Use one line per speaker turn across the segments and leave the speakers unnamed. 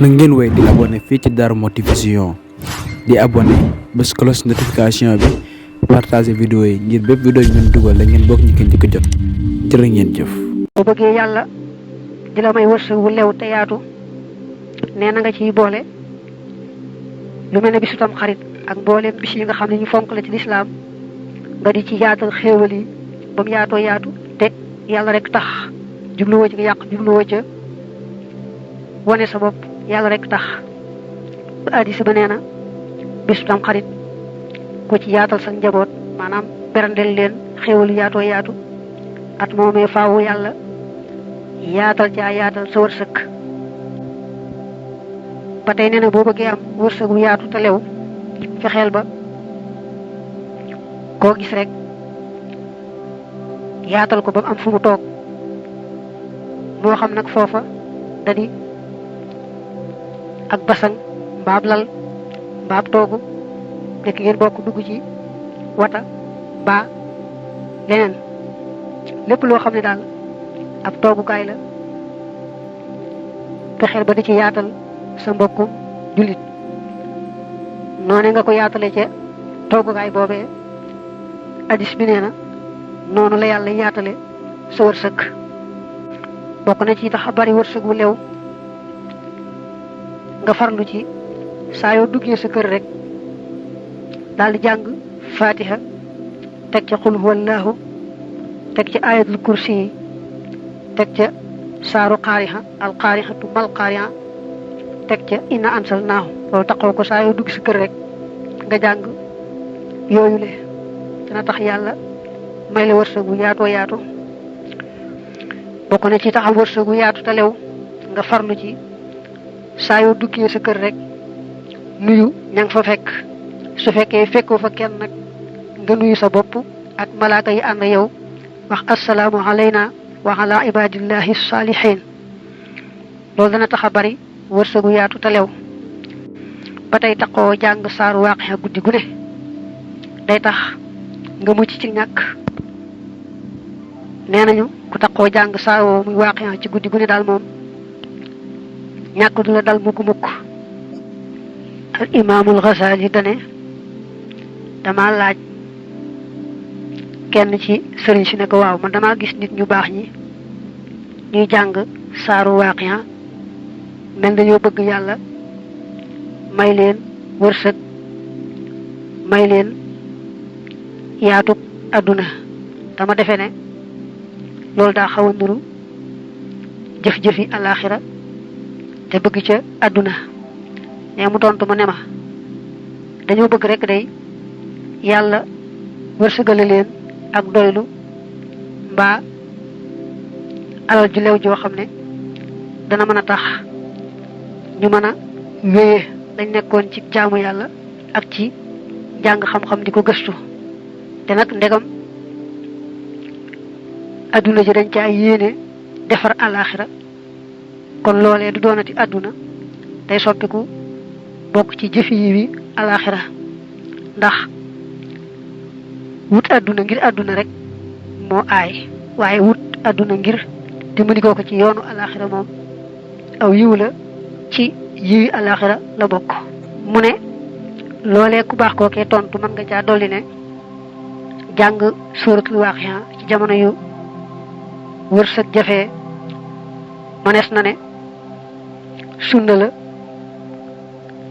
na ngeen wéy di abonné fii ci Darou Mouhty Vision di abonné bés cloche notification bi partager vidéo yi ngir bépp vidéo yi ngeen dugal la ngeen bokk ñi ko njëkk a jot jërë ngeen jëf.
bu bëggee yàlla di la may wërsëg wu lew te yaatu nee na nga ciy boole lu mel ne bisu tam xarit ak mbooleem bis yi nga xam ne ñu fonk la ci lislaam nga di ci yaatal xéewal yi ba mu yaatoo yaatu te yàlla rek tax jubluwoo ci nga yàq jubluwoo ca wane sa bopp yàlla rek tax ba addis ba nee na bisu tam xarit ku ci yaatal sa njaboot maanaam berandel leen xéewal yi yaatoo yaatu at moomee faawu yàlla yaatal caa yaatal sa wërsëg ba tey nee na boo bëggee am wërsëg bu yaatu te lew fexeel ba koo gis rek yaatal ko ba mu am fu mu toog moo xam nag foofa dadi ak basang mbaab lal mbaab toogu nekk ngeen bokk dugg ci wata mbaa leneen lépp loo xam ne daal ab toogukaay la fexeel ba di ci yaatal sa mbokku jullit noone nga ko yaatale ca toogukaay boobee addis bi nee na noonu la yàlla yaatale sa wërsëg bokk na ci tax a bari wërsëg wu lew nga farlu ci saa yoo duggee sa kër rek daal di jàng fatiha teg ca xul huwallaahu teg ca ayatul kursi yi teg ca saaru qaariha al qaarihatu mal qaariha teg ca inna ansalnaahu loolu taxaw ko saa yoo dugg sa kër rek nga jàng yooyu le dana tax yàlla may la wërsëgu yaatoo yaatu bokk na ci taxam wërsëgu yaatu te lew nga farlu ci saa yoo duggee sa kër rek nuyu ña nga fa fekk su fekkee fekkoo fa kenn nag nga nuyu sa bopp ak malaaka yi ànd yow wax assalaamu alayna wa ala ibadillahi salihin loolu dana tax a bari wërsëgu yaatu te lew ba tey taxoo jàng saaru waaqiya guddi gu ne day tax nga mucc ci ñàkk nee nañu ku taxoo jàng saaru muy waaqiya ci guddi gu ne daal moom ñàkk du la dal mukk al imaamul Ghazali dane dama laaj kenn ci sëriñ si ne ko waaw man dama gis nit ñu baax ñi ñuy jàng saaru waaqiya mel dañoo bëgg yàlla may leen wërsëg may leen yaatug àdduna dama defe ne loolu daa xaw a nuru jëf-jëfi alaaxira te bëgg ca àdduna mais mu tontu ma ne ma dañoo bëgg rek day yàlla wërsëgale leen ak doylu mbaa alal ju lew joo xam ne dana mën a tax ñu mën a wéyee dañ nekkoon ci jaamu yàlla ak ci jàng xam-xam di ko gëstu te nag ndegam adduna ji dañ caa yéene defar alaaxira kon loolee du doonati adduna day soppiku bokk ci jëfi yi wi alaaxira ndax wut adduna ngir adduna rek moo aay waaye wut adduna ngir dimbali ko ci yoonu alaaxira moom aw yiw la ci yiwi alaaxira la bokk mu ne loolee ku baax kookee tontu mën nga caa dolli ne jàng suuratul waaqiya ci jamono yu wërsëg jafee mënees na ne sunna la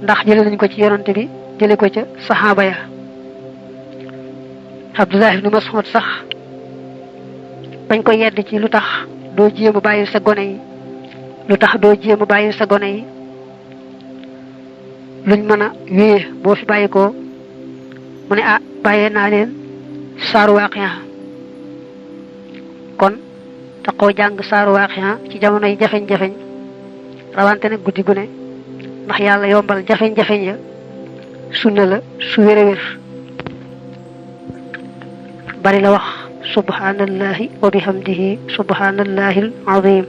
ndax jële nañ ko ci yonante bi jële ko ca saxaaba ya Abdullah ibn Mas'ud sax bañ ko yedd ci lu tax doo jéem a bàyyi sa gone yi lu tax doo jéem a bàyyi sa gone yi luñ mën a wéye boo fi bàyyi ko mu ne bàyyee naa leen saaru waaqiya kon taxoo jàng saaru waaqiya ci jamono yi jafeñ-jafeñ rawante nag guddi gu ne ndax yàlla yombal jafeñ-jafeñ ya sunna la su wér a wér bari la wax subhanallahi wa bihamdihi subhanallahi al azim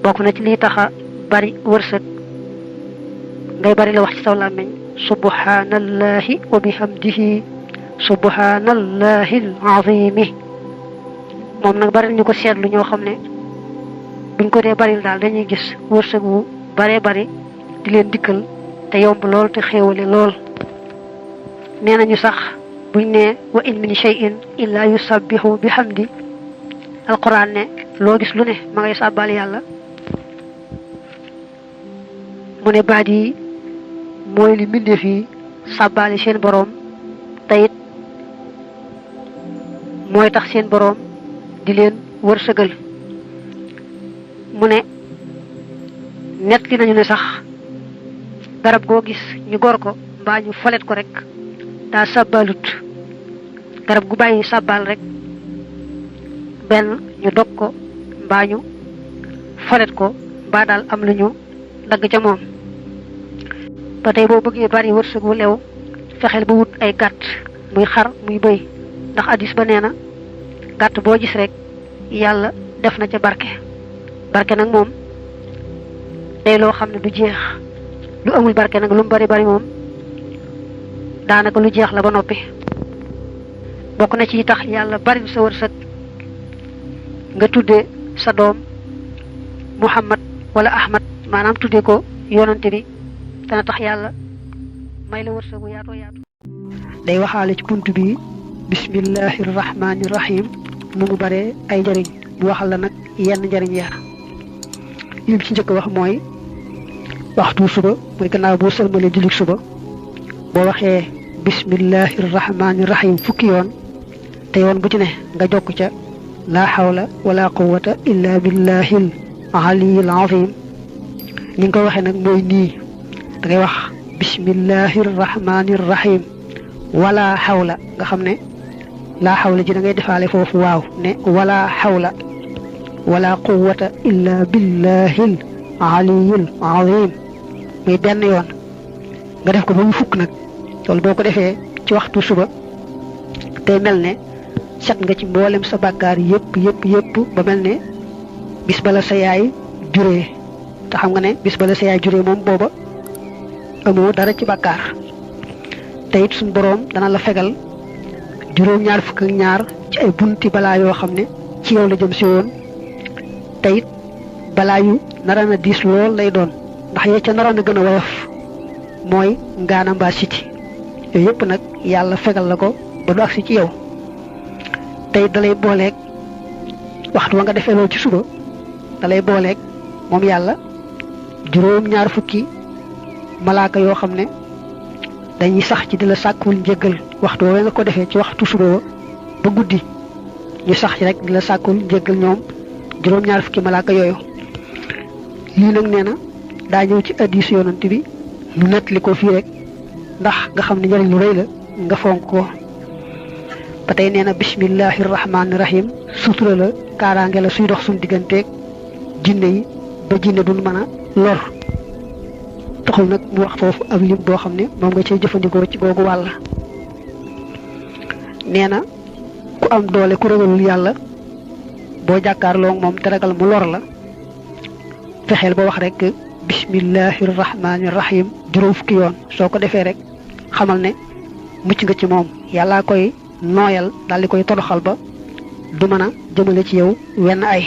bokk na ci lii taxa bari wërsëg ngay bari la wax ci saw làmmiñ subhanallahi wa bihamdihi subhanallahi al azimi moom nag bari ñu ko seetlu ñoo xam ne buñ ko dee baril daal dañuy gis wërsëg wu bare bare di leen dikkal te yomb lool te xéewale lool nee nañu sax buñ ne wa in min shay'in illa yusabbihu bihamdi alquran ne loo gis lu ne ma ngay sàbbal yàlla mu ne baat yi mooy li mbindeef yi sàbbaali seen boroom tayit mooy tax seen boroom di leen wërsëgal mu ne net li nañu ne sax garab goo gis ñu gor ko mbaa ñu folet ko rek daa sàbbaalut garab gu bàyyi sàbbaal rek benn ñu dog ko mbaa ñu folet ko mbaa daal am lu ñu dagg ca moom ba tey boo bëggee bari wërsëg wu lew fexeel ba wut ay gàtt muy xar muy bëy ndax addis ba nee na gàtt boo gis rek yàlla def na ca barke barke nag moom day loo xam ne du jeex lu amul barke nag lu mu bari bari moom daanaka lu jeex la ba noppi bokk na ci tax yàlla bari sa wërsëg nga tudde sa doom Muhammad wala Ahmad maanaam tudde ko yonante bi dana tax yàlla may la wërsëgu yaatoo yaatu day waxaale ci bunt bi bismillahi rahmaani rahim mu ngi bare ay njëriñ mu waxal la nag yenn njëriñ ya lim ci njëkk wax mooy waxtu suba mooy gannaaw boo sëlmalee julli suba boo waxee bismillahi rahmaani rahim fukki yoon te yoon bu ci ne nga jokk ca laa hawla wala quwwata illa billahil aliyil azim ni nga ko waxee nag mooy nii da ngay wax bismillahi rahmaani rahim wala hawla nga xam ne laa hawla ji da ngay defaale foofu waaw ne wala hawla wala quwwata illa billahil aliyil azim muy benn yoon nga def ko ba mu fukk nag loolu boo ko defee ci waxtu suba tey mel ne set nga ci mboolem sa bàkkaar yépp ba mel ne bis bala sa yaay juree te xam nga ne bis bala sa yaay juree moom booba amoo dara ci bàkkaar te it suñ boroom dana la fegal juróom-ñaar fukk ak ñaar ci ay bunti balaa yoo xam ne ci yow la jëm si woon te it balaa yu naroon a diis lool lay doon ndax yee ca naroon a gën a woyof mooy ngaana mbaa siti yooyu yëpp nag yàlla fegal la ko ba du agsi ci yow te it dalay booleeg waxtu wa nga defee loolu ci suba dalay booleeg moom yàlla juróom-ñaar fukki malaaka yoo xam ne dañuy sax ci di la sàkkul njëggal waxtu woowee nga ko defee ci waxtu suba ba guddi ñu sax ci rek di la sàkkul njëggal ñoom juróom-ñaar fukki malaaka yooyu lii nag nee na daa ñëw ci hadiis yonent bi ñu nettali ko fii rek ndax nga xam ne njëriñ lu rëy la nga fonk ko ba tey nee na bismillahi rahmaani rahim sutura la kaaraange la suy dox suñ digganteeg jinne yi ba jinne duñ mën a lor taxul nag mu wax foofu ab lim boo xam ne moom nga cay jëfandikoo ci googu wàll nee na ku am doole ku ragalul yàlla boo jàkkaarloo moom te ragal mu lor la fexeel ba wax rek bismillahi rahmaani rahim juróom fukki yoon soo ko defee rek xamal ne mucc nga ci moom yàllaa koy nooyal daal di koy toroxal ba du mën a jëmale ci yow wenn ay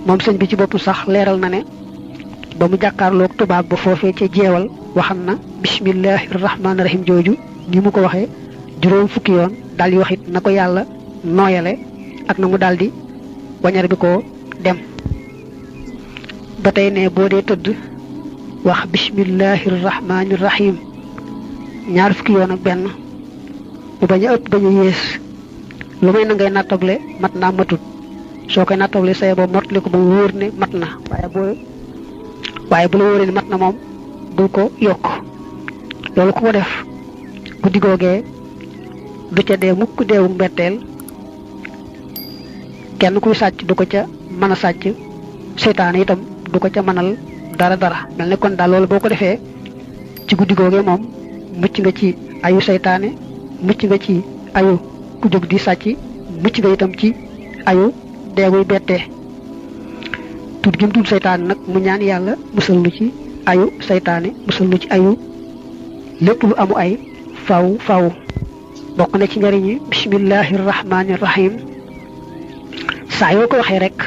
moom sëñ bi ci bopp sax leeral na ne ba mu jàkkaarloog tubaab ba foofee ca jeewal waxan na bismillahi rahmaani rahim jooju ni mu ko waxee juróom fukki yoon daal di wax it na ko yàlla nooyale ak na mu daal di wañar bi ko dem ba tey ne boo dee tëdd wax bismillahi rahmaani rahim ñaar fukki yoon ak benn bu bañ a ëpp bañ a yées lu may na ngay nattable mat naa matut soo koy nattable say boo mottali ko ba mu wóor ne mat na waaye bu la wóoree ne mat na moom bul ko yokk loolu ku ko def guddi googee du ca dee mukk deewu mbetteel kenn kuy sàcc du ko ca mën a sàcc seytaane itam du ko ca mënal dara mel ne kon daal loolu boo ko defee ci guddi googee moom mucc nga ci ayu seytaane mucc nga ci ayu ku jóg di sàcc mucc nga itam ci ayu deeguy bettee tudd gi mu tudd seytaane nag mu ñaan yàlla musal nu ci ayu seytaane musal nu ci ayu lépp lu amu ay faw bokk na ci njariñi bismillahi rahmaani rahim saa yoo ko waxee rek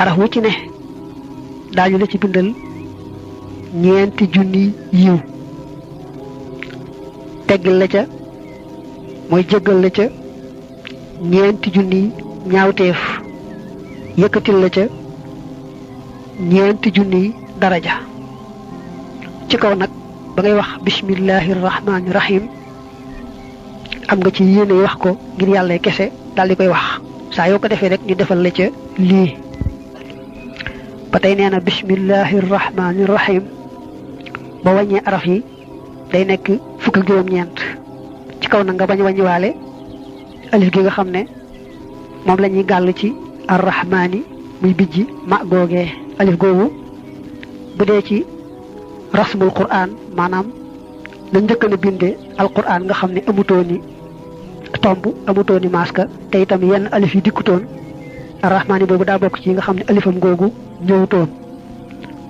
araf wu ci ne daañu la ci bindal ñeenti junni yiw teggil la ca mooy jéggal la ca ñeenti junni ñaawteef yëkkatil la ca ñeenti junni daraja ci kaw nag ba ngay wax bismillahir rahmanir rahim am nga ci yéene wax ko ngir yàlla kese daal di koy wax saa yoo ko defee rek ñu defal la ca lii ba tey nee na bismillahir rahmanir rahim ba wàññee araf yi day nekk fukk ak juróom-ñeent ci kaw nag nga bañ wàññiwaale alif gi nga xam ne moom la ñuy gàll ci arrahmaani muy bijji ma googee alif googu bu dee ci rasmul qur'an maanaam la njëkk a binde alqur'an nga xam ne amutooni tomb amutooni maska te itam yenn alif yi dikkutoon arrahmaani boobu daa bokk ci nga xam ne alifam googu ñëwutoon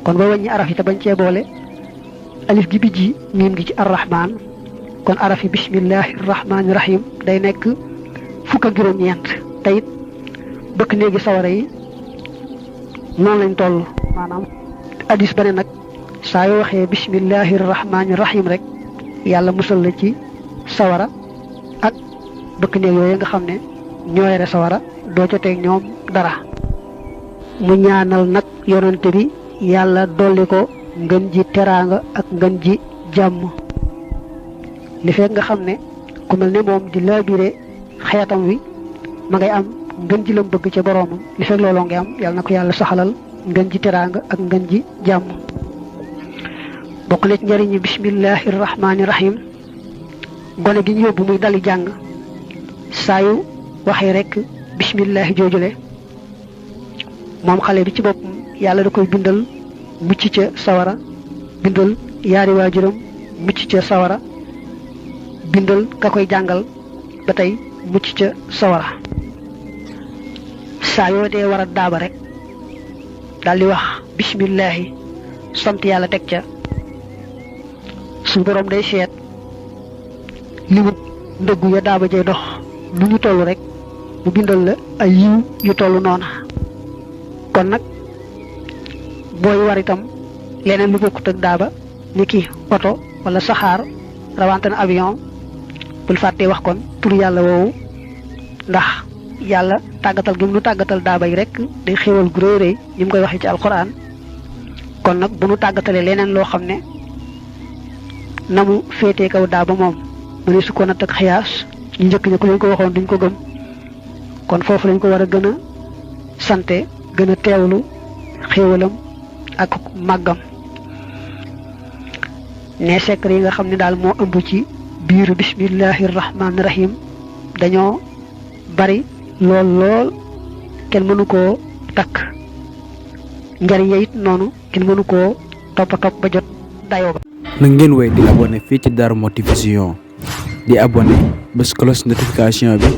kon ba wàññi araf yi te bañ cee boole alif gi bijji miim gi ci arrahman kon araf yi bismillahir rahmanir rahim day nekk fukk ak juróom-ñeent te it bëkk néegi sawara yi noonu lañ toll maanaam hadis ba ne nag saa yoo waxee bismillahir rahmanir rahim rek yàlla musal la ci sawara ak bëkk néeg yooyu nga xam ne ñoo yore sawara doo joteeg ñoom dara mu ñaanal nag yonante bi yàlla dolli ko ngën ji teraanga ak ngën ji jàmm li fekk nga xam ne ku mel ne moom di laabire xeetam wi ma ngay am ngën ji lam bëgg ca boroomam li fekk looloo ngi am yàlla na ko yàlla saxalal ngën ji teraanga ak ngën ji jàmm bokk na ci njëriñu bismillahir rahmanir rahim gone gi ñu yóbbu muy dali jàng saa yu waxee rek bismillahi joojule moom xale bi ci boppam yàlla da koy bindal mucc ca sawara bindal yaari waajuram mucc ca sawara bindal ka koy jàngal ba tey mucc ca sawara saa yoo dee war a daaba rek daal di wax bismillahi sant yàlla teg ca suñu borom day seet limut ndëggu ya daaba jay dox lu ñu toll rek mu bindal la ay yiw yu toll noona kon nag booy war itam leneen lu bokkut ak daaba ni ki oto wala saxaar rawante na avion bul fàttee wax kon tur yàlla woowu ndax yàlla tàggatal gi mu nu tàggatal daaba yi rek day xéewal gu rëy rëy ni mu koy waxee ci alquran kon nag bu nu tàggatalee leneen loo xam ne na mu féetee kaw daaba moom mu ne su ko natt ak xiyaas ñu njëkk ña ku leen ko waxoon duñ ko gëm kon foofu lañ ko war a gën a sante gën a teewlu xéewalam ak màggam ne secret yi nga xam ne daal moo ëmb ci biiru bismillahir rahmanir rahim dañoo bari lool lool kenn mënu koo takk njariñ ya it noonu kenn mënu koo topp ba jot dayoo ba.
na ngeen wéy di abonné fii ci Darou Mouhty Vision di abonné bés cloche notification bi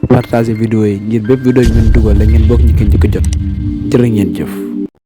partager vidéo yi ngir bépp vidéo yi ngeen dugal la ngeen bokk ñu ko njëkk a jot jërë ngeen jëf.